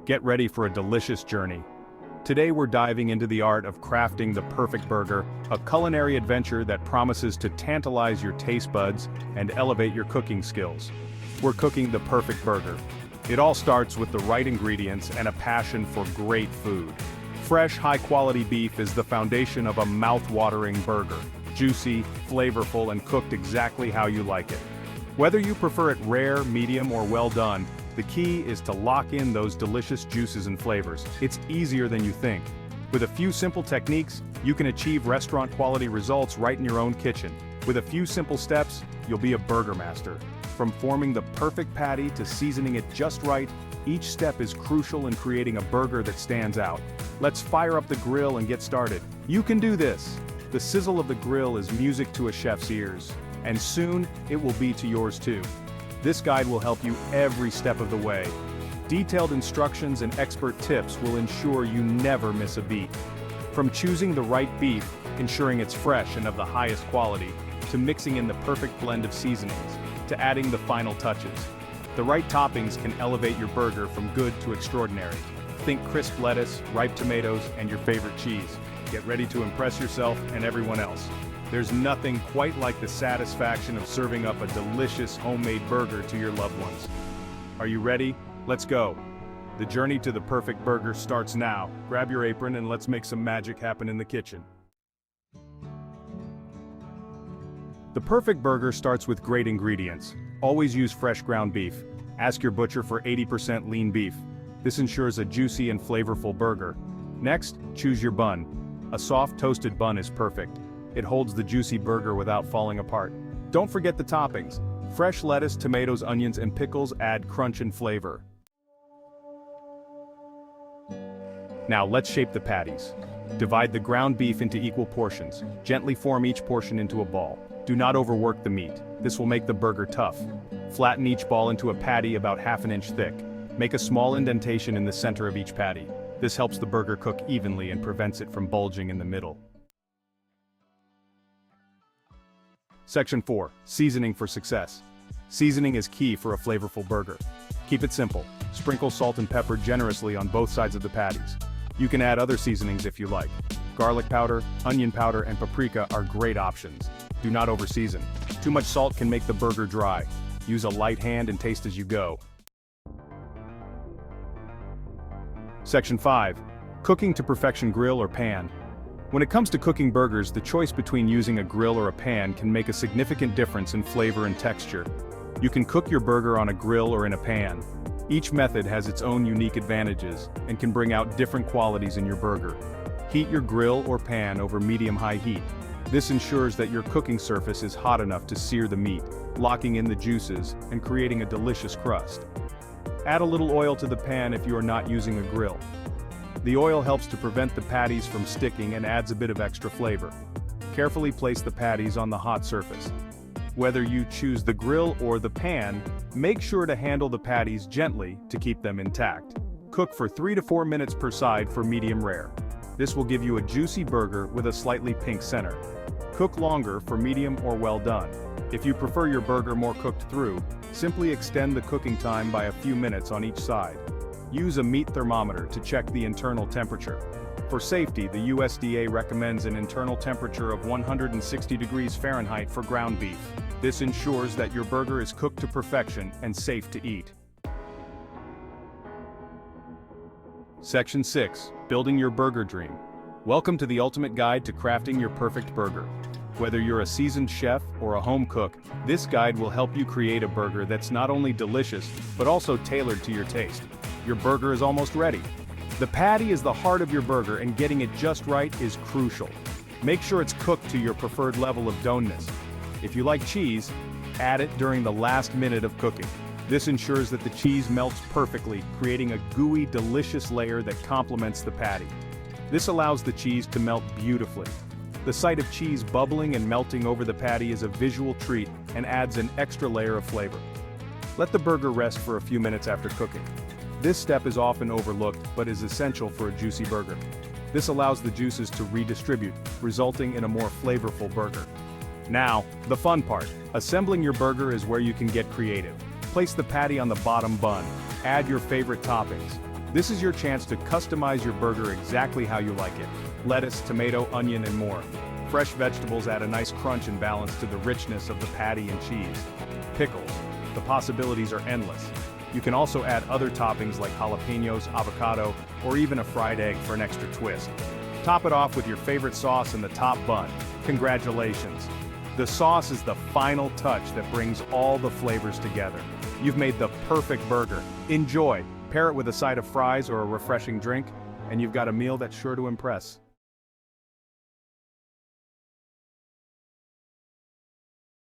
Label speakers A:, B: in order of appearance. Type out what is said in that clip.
A: Get ready for a delicious journey. Today we're diving into the art of crafting the perfect burger, a culinary adventure that promises to tantalize your taste buds and elevate your cooking skills. We're cooking the perfect burger. It all starts with the right ingredients and a passion for great food. Fresh, high-quality beef is the foundation of a mouth-watering burger. Juicy, flavorful, and cooked exactly how you like it. Whether you prefer it rare, medium, or well done, the key is to lock in those delicious juices and flavors. It's easier than you think. With a few simple techniques, you can achieve restaurant-quality results right in your own kitchen. With a few simple steps, you'll be a burger master. From forming the perfect patty to seasoning it just right, each step is crucial in creating a burger that stands out. Let's fire up the grill and get started. You can do this. The sizzle of the grill is music to a chef's ears, and soon it will be to yours too. This guide will help you every step of the way. Detailed instructions and expert tips will ensure you never miss a beat. From choosing the right beef, ensuring it's fresh and of the highest quality, to mixing in the perfect blend of seasonings, to adding the final touches. The right toppings can elevate your burger from good to extraordinary. Think crisp lettuce, ripe tomatoes, and your favorite cheese. Get ready to impress yourself and everyone else. There's nothing quite like the satisfaction of serving up a delicious homemade burger to your loved ones. Are you ready? Let's go. The journey to the perfect burger starts now. Grab your apron and let's make some magic happen in the kitchen. The perfect burger starts with great ingredients. Always use fresh ground beef. Ask your butcher for 80% lean beef. This ensures a juicy and flavorful burger. Next, choose your bun. A soft toasted bun is perfect. It holds the juicy burger without falling apart. Don't forget the toppings. Fresh lettuce, tomatoes, onions, and pickles add crunch and flavor. Now let's shape the patties. Divide the ground beef into equal portions. Gently form each portion into a ball. Do not overwork the meat. This will make the burger tough. Flatten each ball into a patty about ½ inch thick. Make a small indentation in the center of each patty. This helps the burger cook evenly and prevents it from bulging in the middle. Section 4. Seasoning for success. Seasoning is key for a flavorful burger. Keep it simple. Sprinkle salt and pepper generously on both sides of the patties. You can add other seasonings if you like. Garlic powder, onion powder, and paprika are great options. Do not overseason. Too much salt can make the burger dry. Use a light hand and taste as you go. Section 5. Cooking to perfection grill or pan. When it comes to cooking burgers, the choice between using a grill or a pan can make a significant difference in flavor and texture. You can cook your burger on a grill or in a pan. Each method has its own unique advantages and can bring out different qualities in your burger. Heat your grill or pan over medium-high heat. This ensures that your cooking surface is hot enough to sear the meat, locking in the juices and creating a delicious crust. Add a little oil to the pan if you are not using a grill. The oil helps to prevent the patties from sticking and adds a bit of extra flavor. Carefully place the patties on the hot surface. Whether you choose the grill or the pan, make sure to handle the patties gently to keep them intact. Cook for 3 to 4 minutes per side for medium rare. This will give you a juicy burger with a slightly pink center. Cook longer for medium or well done. If you prefer your burger more cooked through, simply extend the cooking time by a few minutes on each side. Use a meat thermometer to check the internal temperature. For safety, the USDA recommends an internal temperature of 160 degrees Fahrenheit for ground beef. This ensures that your burger is cooked to perfection and safe to eat. Section 6. Building your burger dream. Welcome to the ultimate guide to crafting your perfect burger. Whether you're a seasoned chef or a home cook, this guide will help you create a burger that's not only delicious, but also tailored to your taste. Your burger is almost ready. The patty is the heart of your burger, and getting it just right is crucial. Make sure it's cooked to your preferred level of doneness. If you like cheese, add it during the last minute of cooking. This ensures that the cheese melts perfectly, creating a gooey, delicious layer that complements the patty. This allows the cheese to melt beautifully. The sight of cheese bubbling and melting over the patty is a visual treat and adds an extra layer of flavor. Let the burger rest for a few minutes after cooking. This step is often overlooked, but is essential for a juicy burger. This allows the juices to redistribute, resulting in a more flavorful burger. Now, the fun part. Assembling your burger is where you can get creative. Place the patty on the bottom bun. Add your favorite toppings. This is your chance to customize your burger exactly how you like it. Lettuce, tomato, onion, and more. Fresh vegetables add a nice crunch and balance to the richness of the patty and cheese. Pickles. The possibilities are endless. You can also add other toppings like jalapenos, avocado, or even a fried egg for an extra twist. Top it off with your favorite sauce in the top bun. Congratulations! The sauce is the final touch that brings all the flavors together. You've made the perfect burger. Enjoy! Pair it with a side of fries or a refreshing drink, and you've got a meal that's sure to impress.